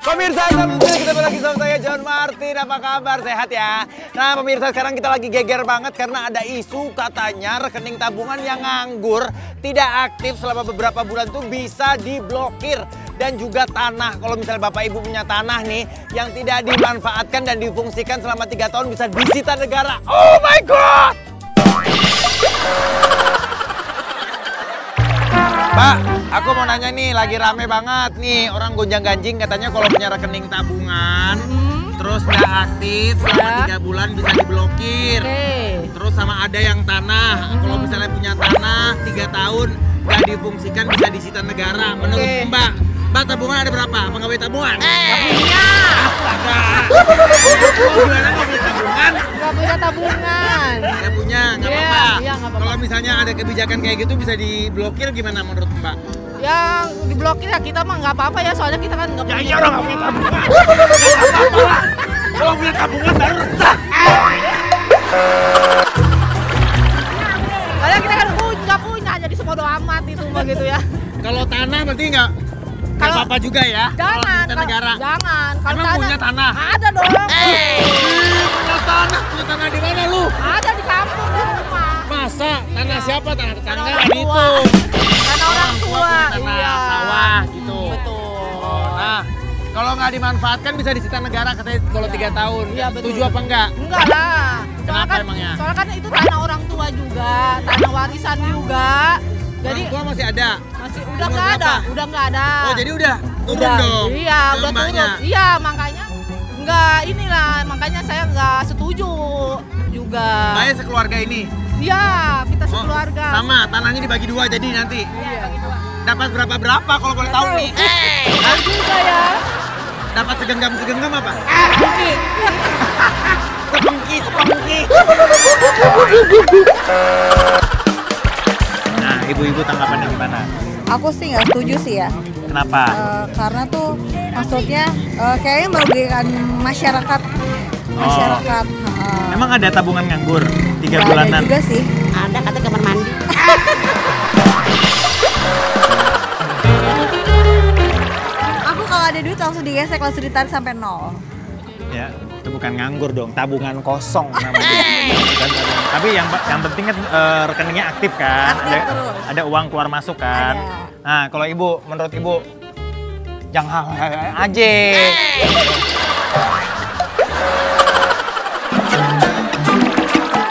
Pemirsa, kita lagi sama saya John Martin. Apa kabar? Sehat ya? Nah pemirsa, sekarang kita lagi geger banget karena ada isu katanya rekening tabungan yang nganggur, tidak aktif selama beberapa bulan tuh bisa diblokir. Dan juga tanah, kalau misalnya Bapak Ibu punya tanah nih yang tidak dimanfaatkan dan difungsikan selama 3 tahun bisa disita negara. Oh my God! Pak, aku mau nanya nih, lagi rame banget nih orang gonjang-ganjing katanya kalau punya rekening tabungan terus nggak aktif selama 3 bulan bisa diblokir. Terus sama ada yang tanah, kalau misalnya punya tanah 3 tahun nggak difungsikan bisa disita negara. Menurut Mbak tabungan ada berapa? Penggawe tabungan? Nggak punya. Astaga. Bulanan nggak punya tabungan? Nggak punya tabungan. Nggak punya, nggak apa-apa. Iya, nggak apa-apa. Kalau misalnya ada kebijakan kayak gitu bisa diblokir gimana menurut Mbak? Yang diblokir ya kita mah nggak apa-apa ya, soalnya kita kan nggak punya. Ya orang nggak punya tabungan. Kalau punya tabungan baru resah. Soalnya kita kan nggak punya, jadi sebodo amat itu mah gitu ya. Kalau tanah berarti nggak apa-apa juga ya? Jangan. Kalau negara. Jangan. Kalau Emang punya tanah? Ada dong. Punya tanah di mana lu? Ada di kampung di rumah. Masa? Tanah siapa? Tanah tetangga Tanah gitu. tua. Tanah orang tua. Punya tanah Iya. sawah gitu. Betul. Nah, kalau nggak dimanfaatkan bisa disita negara katanya kalau 3 tahun. Iya, betul. Setuju apa enggak? Enggak lah. Kenapa emangnya? Soalnya kan itu tanah orang tua juga, tanah warisan juga. Jadi orang tua masih ada? masih udah nggak ada, udah nggak ada. Oh jadi udah turun dong? Iya, ke udah mbaknya. turun. Iya, makanya nggak inilah, makanya saya nggak setuju juga. Mbaknya sekeluarga ini? Iya, kita sekeluarga. Sama, tanahnya dibagi 2 jadi nanti? Iya. Dapat berapa kalau boleh tahu nih? Tahu juga ya. Dapat segenggam apa? Mungkin. Sepengki. Nah, ibu-ibu tanggapannya gimana? Aku sih nggak setuju sih ya. Kenapa? Karena tuh maksudnya kayaknya merugikan masyarakat. Masyarakat. Emang ada tabungan nganggur 3 Nggak bulanan? ada juga sih. Ada kata kamar mandi. Aku kalau ada duit langsung digesek, langsung ditarik sampai 0. Ya, itu bukan nganggur dong, tabungan kosong namanya. Bukan tabungan. Tapi yang penting kan rekeningnya aktif kan? Aktif terus. Ada uang keluar masuk kan? Ada. Nah, kalau ibu, menurut ibu jangan aja.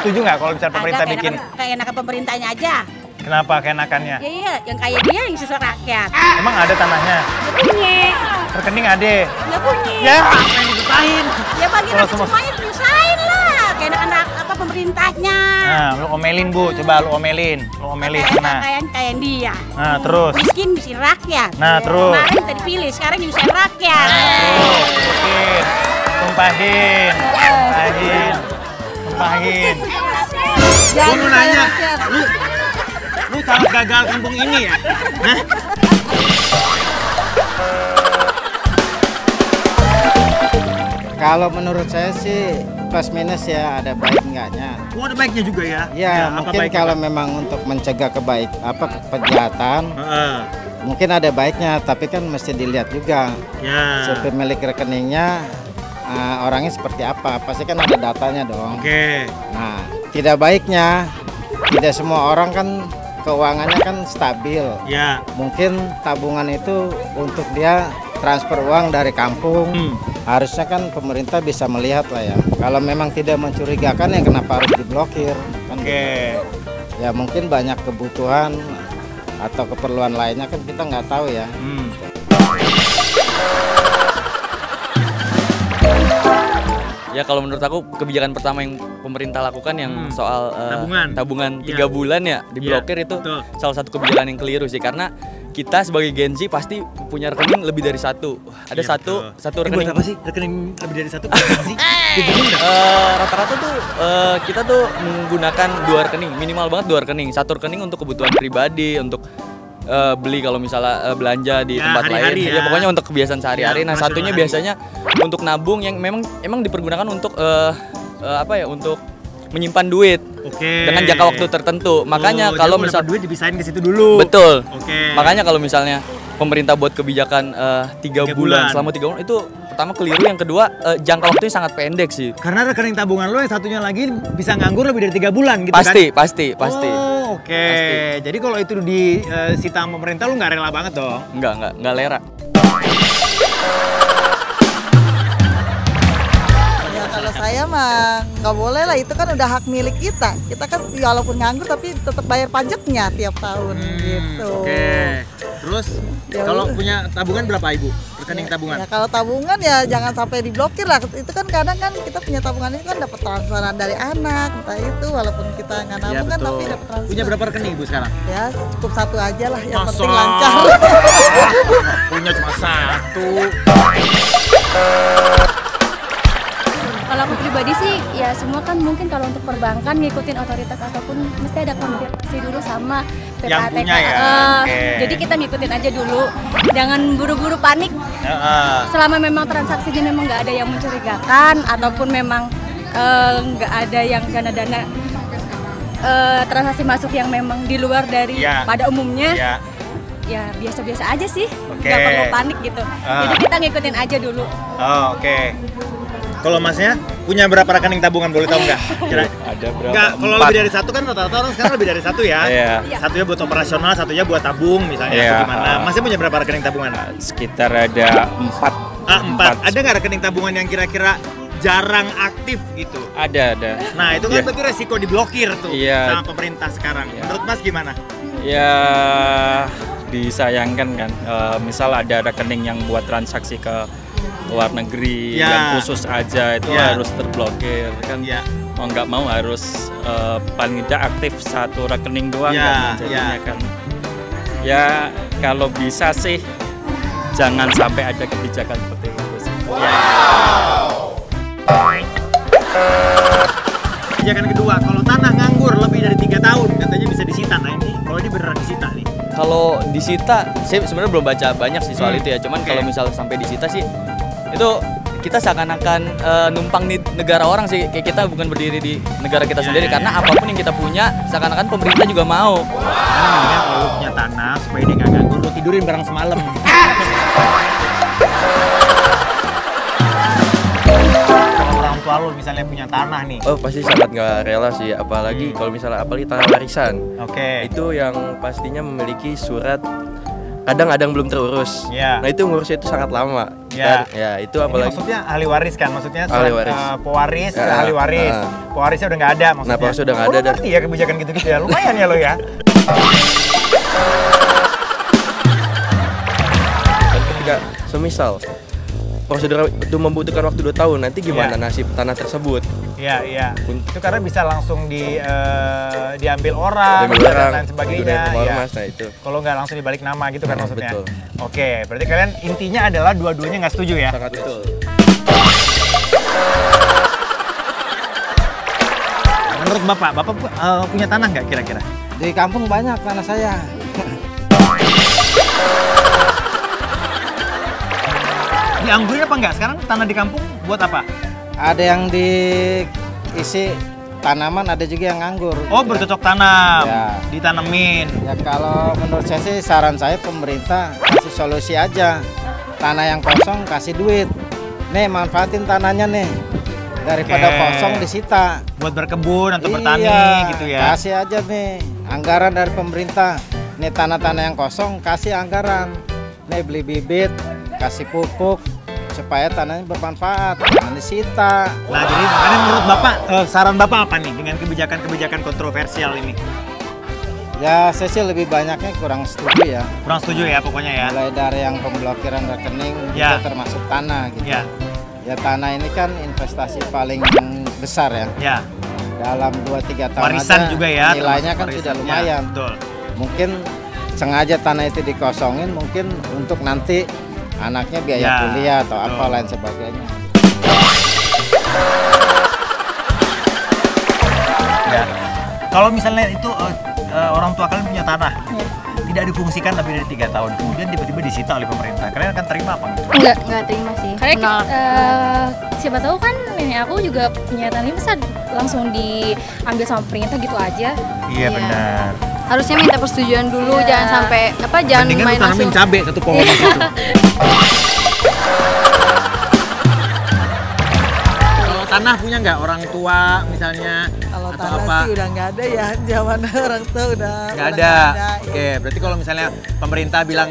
Setuju nggak kalau misalnya pemerintah bikin? Kayak enakan pemerintahnya aja. Kenapa keenakannya? Ya iya, yang kayak dia yang susah rakyat. Emang ada tanahnya? Nggak punya. Rekening ada? Nggak punya. Ya, apa yang disusahin? Ya bagi Kalau rakyat semua- semuanya nyusahin lah. Kayak enak apa pemerintahnya. Nah, lu omelin Bu, coba lu omelin. Lu omelin sana. Kayak dia. Nah, terus. Miskin bisa rakyat. Nah, terus. Kemarin tadi pilih, sekarang nyusahin rakyat. Terus, bikin. Tumpahin. Gua mau nanya, lu caleg gagal kampung ini ya? Hah? Kalau menurut saya sih plus minus ya, ada baik enggaknya. Oh, ada baiknya juga ya? Ya, apa mungkin baiknya, kalau Pak? memang untuk mencegah kejahatan, Heeh. mungkin ada baiknya, tapi kan mesti dilihat juga Ya. si pemilik rekeningnya orangnya seperti apa. Pasti kan ada datanya dong. Oke. Nah, tidak baiknya tidak semua orang kan keuangannya kan stabil. Ya. Mungkin tabungan itu untuk dia transfer uang dari kampung. Harusnya kan pemerintah bisa melihat lah ya. Kalau memang tidak mencurigakan ya kenapa harus diblokir? Kan Oke. ya mungkin banyak kebutuhan atau keperluan lainnya kan kita nggak tahu ya. Ya kalau menurut aku kebijakan pertama yang pemerintah lakukan yang soal tabungan 3 Iya. bulan ya diblokir itu betul. salah satu kebijakan yang keliru sih, karena kita sebagai Gen Z pasti punya rekening lebih dari satu. Ada Iya, satu Ini rekening. buat apa sih? Rekening lebih dari 1 sih? Rata-rata tuh kita tuh menggunakan 2 rekening, minimal banget 2 rekening. Satu rekening untuk kebutuhan pribadi, untuk beli kalau misalnya belanja di Ya, tempat lain. hari-hari ya. Ya pokoknya untuk kebiasaan sehari-hari. Ya, Nah, satunya sehari-hari. biasanya untuk nabung yang emang dipergunakan untuk untuk menyimpan duit Oke. dengan jangka waktu tertentu. Makanya kalau jadi misal dapat duit dipisahin ke situ dulu. betul. Oke. Makanya kalau misalnya pemerintah buat kebijakan 3 bulan. Selama 3 bulan itu pertama keliru, yang kedua jangka waktunya sangat pendek sih. Karena rekening tabungan lo yang satunya lagi bisa nganggur lebih dari 3 bulan gitu Pasti, kan? pasti. Oh, oke. Jadi kalau itu disita sama pemerintah lu nggak rela banget dong? Enggak lera. Ya kalau saya mah nggak boleh lah, itu kan udah hak milik kita. Kita kan walaupun nganggur tapi tetap bayar pajaknya tiap tahun gitu. Oke. Terus Ya kalau udah. punya tabungan berapa ibu? Rekening tabungan? Ya kalau tabungan ya jangan sampai diblokir lah. Itu kan kadang kan kita punya tabungan itu kan dapat transferan dari anak, entah itu walaupun kita nggak Iya nabung kan betul. tapi dapat transfer. Punya berapa rekening ibu sekarang? Ya cukup satu aja lah, yang Masa? penting lancar. Punya cuma satu. Kalau aku pribadi sih ya semua kan mungkin kalau untuk perbankan ngikutin otoritas ataupun mesti ada konfirmasi dulu sama Yang PPATK. punya ya? Oke. Jadi kita ngikutin aja dulu, jangan buru-buru panik. Heeh. Selama memang transaksinya memang nggak ada yang mencurigakan ataupun memang nggak ada yang dana-dana transaksi masuk yang memang di luar dari Ya. pada umumnya. Ya. Ya biasa-biasa aja sih, Oke. nggak perlu panik gitu. Jadi kita ngikutin aja dulu. Oh, oke. Kalau masnya punya berapa rekening tabungan boleh tahu nggak? Ada berapa? Enggak, kalau 4. lebih dari satu kan rata-rata orang sekarang lebih dari satu ya. Iya. Satunya buat operasional, satunya buat tabung misalnya Iya. atau gimana. Masnya punya berapa rekening tabungan? Sekitar ada 4. 4. Ada nggak rekening tabungan yang kira-kira jarang aktif gitu? Ada. Nah, itu kan Iya. berarti resiko diblokir tuh Iya. sama pemerintah sekarang. Iya. Menurut Mas gimana? Ya disayangkan kan, misal ada rekening yang buat transaksi ke luar negeri Ya. yang khusus aja itu Ya. harus terblokir kan. Ya. Mau nggak mau harus paling tidak aktif satu rekening doang Ya, kan jadinya ya. kan. Ya kalau bisa sih jangan sampai ada kebijakan seperti itu sih. Kebijakan kedua, kalau tanah nganggur lebih dari 3 tahun katanya bisa disita. Nah ini, kalau ini beneran disita nih. Kalau disita, saya sebenarnya belum baca banyak sih soal itu ya. Cuman Oke. kalau misal sampai disita sih, itu kita seakan-akan numpang di negara orang sih. Kayak kita bukan berdiri di negara kita sendiri. Karena apapun yang kita punya, seakan-akan pemerintah juga mau. Karena mendingan kalau lu punya tanah supaya dia nggak nganggur, lu tidurin bareng semalam. Kalau orang tua lu misalnya punya tanah nih. Oh pasti sangat nggak rela sih, apalagi kalau misalnya apalagi tanah warisan. Oke. Itu yang pastinya memiliki surat kadang-kadang belum terurus. Iya. Nah itu ngurusnya itu sangat lama. Iya. Kan? Ya itu Ini apalagi. maksudnya ahli waris kan, maksudnya Ahli waris. pewaris ke Ya, ahli waris. Pewarisnya udah nggak ada maksudnya. Nah, pewarisnya udah nggak ada Lu ngerti ya kebijakan gitu-gitu ya, lumayan ya lo ya. Dan ketika semisal prosedur itu membutuhkan waktu 2 tahun, nanti gimana Iya. nasib tanah tersebut? Iya, iya. Itu karena bisa langsung diambil orang Diambil dan orang, lain sebagainya. digunakan sama Ya. ormas, nah itu. Kalau nggak langsung dibalik nama gitu kan Nah, maksudnya. betul. Oke, berarti kalian intinya adalah dua-duanya nggak setuju ya? Sangat betul. Menurut Bapak punya tanah nggak kira-kira? Di kampung banyak tanah saya. Dianggurin apa nggak? Sekarang tanah di kampung buat apa? Ada yang diisi tanaman, ada juga yang nganggur. Oh, gitu ya. bercocok tanam, Ya. ditanemin. Ya kalau menurut saya sih saran saya pemerintah kasih solusi aja. Tanah yang kosong kasih duit. Nih manfaatin tanahnya nih. Daripada Oke. kosong disita. Buat berkebun atau bertani Iya, gitu ya. kasih aja nih anggaran dari pemerintah. Nih tanah-tanah yang kosong kasih anggaran. Nih beli bibit, kasih pupuk supaya tanahnya bermanfaat, jangan disita. Nah, jadi makanya menurut Bapak, saran Bapak apa nih dengan kebijakan-kebijakan kontroversial ini? Ya saya sih lebih banyaknya kurang setuju ya. Kurang setuju ya pokoknya ya? Mulai dari yang pemblokiran rekening Ya. itu termasuk tanah gitu. Ya, Ya tanah ini kan investasi paling besar ya. ya. Dalam 2-3 tahun Warisan aja juga ya. nilainya termasuk kan warisan. sudah Ya, lumayan. betul. Mungkin sengaja tanah itu dikosongin mungkin untuk nanti anaknya biaya Ya, kuliah atau apa betul. lain sebagainya. Ya. Kalau misalnya itu orang tua kalian punya tanah, tidak difungsikan lebih dari 3 tahun, kemudian tiba-tiba disita oleh pemerintah, kalian akan terima apa enggak? Enggak terima sih. Karena siapa tahu kan nenek aku juga punya tanah, bisa langsung diambil sama pemerintah gitu aja. Iya benar. harusnya minta persetujuan dulu, jangan sampai jangan Mendingan main lu tanamin langsung. cabe satu pohon di situ. Kalau tanah punya nggak orang tua misalnya? Kalau atau tanah apa? sih udah nggak ada ya, zaman orang tua udah Nggak ada. Oke, berarti kalau misalnya pemerintah bilang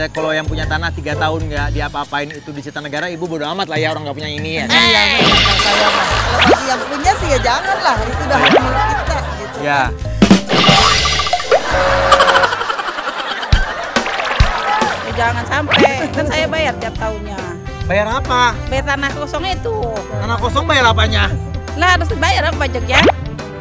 kalau yang punya tanah 3 tahun nggak diapa-apain itu disita negara, ibu bodo amat lah ya orang nggak punya ini ya. Iya, benar saya mah. Kalau bagi yang punya sih ya jangan lah, itu udah hak milik kita gitu. Ya. Ya, jangan sampai, kan saya bayar tiap tahunnya. Bayar apa? Bayar tanah kosong itu. Tanah kosong bayar apanya? Lah harus dibayar apa pajaknya?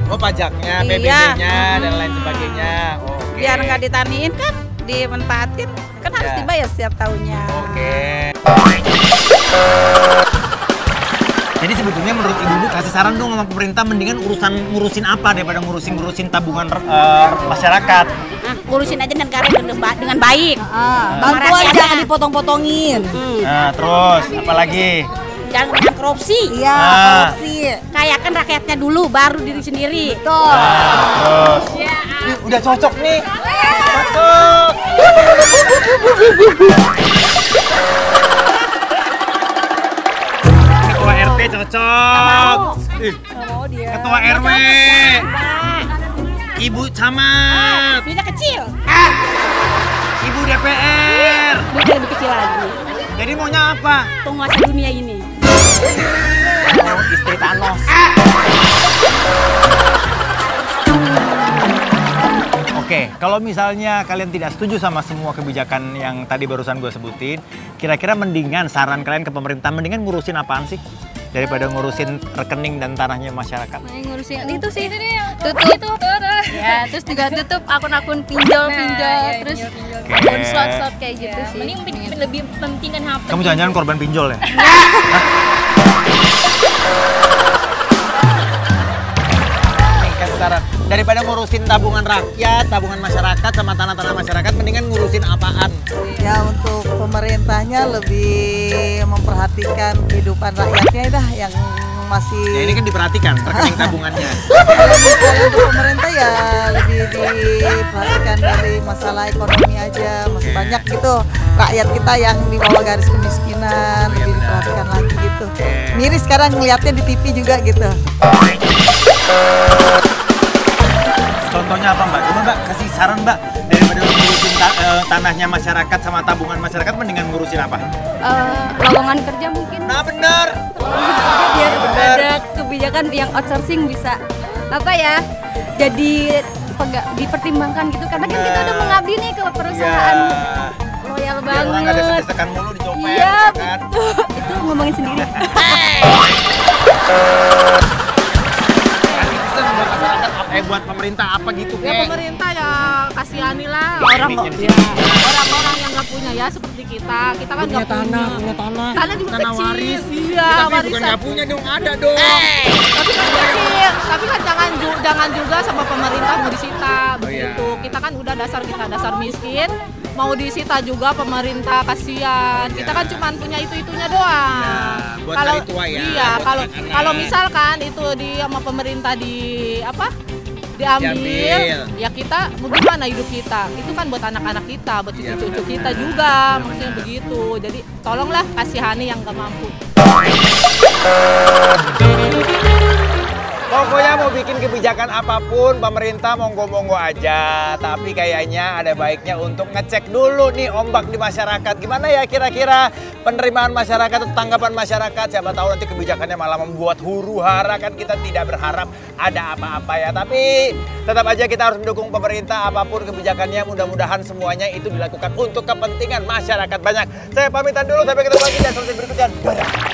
Oh pajaknya, Iya. PBB-nya dan lain sebagainya. Oke. Biar nggak ditaniin kan, dimanfaatin kan harus Ya. dibayar setiap tahunnya. Oke. Jadi sebetulnya menurut ibu kasih saran dong sama pemerintah mendingan ngurusin apa daripada ngurusin tabungan masyarakat. Ngurusin aja negara dengan baik. Bantuan jangan dipotong-potongin. Nah, terus apa lagi? Jangan dengan korupsi. Iya, korupsi. Kayakan rakyatnya dulu, baru diri sendiri. Betul. Terus. Nih, udah cocok nih. Cocok. Ketua RT cocok. Ketua RW. Ibu camat. Duitnya kecil. Ibu DPR. Duitnya lebih kecil lagi. Jadi maunya apa? Penguasa dunia ini. Istri Thanos. Oke, kalau misalnya kalian tidak setuju sama semua kebijakan yang tadi barusan gue sebutin, kira-kira mendingan saran kalian ke pemerintah mendingan ngurusin apaan sih? Daripada ngurusin rekening dan tanahnya masyarakat. Ngurusin itu sih, tutup ya, terus juga tutup akun-akun pinjol terus akun slot kayak gitu sih. Mending lebih pentingkan HP. Kamu jangan-jangan korban pinjol ya? Nih, kasih saran. Daripada ngurusin tabungan rakyat, tabungan masyarakat, sama tanah-tanah masyarakat, mendingan ngurusin apaan? Ya untuk pemerintahnya lebih memperhatikan kehidupan rakyatnya dah yang masih. Ya ini kan diperhatikan rekening tabungannya. Kalau misalnya untuk pemerintah ya lebih diperhatikan dari masalah ekonomi aja, masih banyak gitu rakyat kita yang di bawah garis kemiskinan, lebih diperhatikan lagi gitu. Miris sekarang ngeliatnya di TV juga gitu. Contohnya apa Mbak? Coba Mbak kasih saran Mbak, daripada ngurusin tanahnya masyarakat sama tabungan masyarakat mendingan ngurusin apa? Lowongan kerja mungkin. Nah benar. Biar ada kebijakan yang outsourcing bisa jadi dipertimbangkan gitu, karena kan kita udah mengabdi nih ke perusahaan. Loyal Biar orang nggak banget. desek-desekan mulu di copet, Iya, kan? itu ngomongin sendiri. Kasih pesan buat masyarakat, buat pemerintah apa gitu Ya kek? pemerintah ya kasihanilah orang-orang yang nggak punya ya seperti kita kan nggak punya. Tanah juga Tanah kecil. waris. Iya, Tapi bukan warisan. nggak punya dong, ada dong. Tapi kan kecil. Tapi kan jangan juga sama pemerintah mau disita begitu. iya. Kita kan udah dasar miskin, mau disita juga pemerintah, kasihan. Kita kan cuma punya itu-itunya doang. Ya, buat Kalau hari tua ya, iya, buat kalau anak-anak. kalau misalkan itu sama pemerintah diambil, ya kita mau gimana hidup kita? Itu kan buat anak-anak kita, buat cucu-cucu kita juga, maksudnya begitu. Jadi tolonglah kasihani yang gak mampu. Pokoknya mau bikin kebijakan apapun, pemerintah monggo-monggo aja. Tapi kayaknya ada baiknya untuk ngecek dulu nih ombak di masyarakat. Gimana ya kira-kira penerimaan masyarakat atau tanggapan masyarakat? Siapa tahu nanti kebijakannya malah membuat huru-hara, kan kita tidak berharap ada apa-apa ya. Tapi tetap aja kita harus mendukung pemerintah apapun kebijakannya. Mudah-mudahan semuanya itu dilakukan untuk kepentingan masyarakat banyak. Saya pamitan dulu, sampai ketemu lagi di episode berikutnya. Dadah.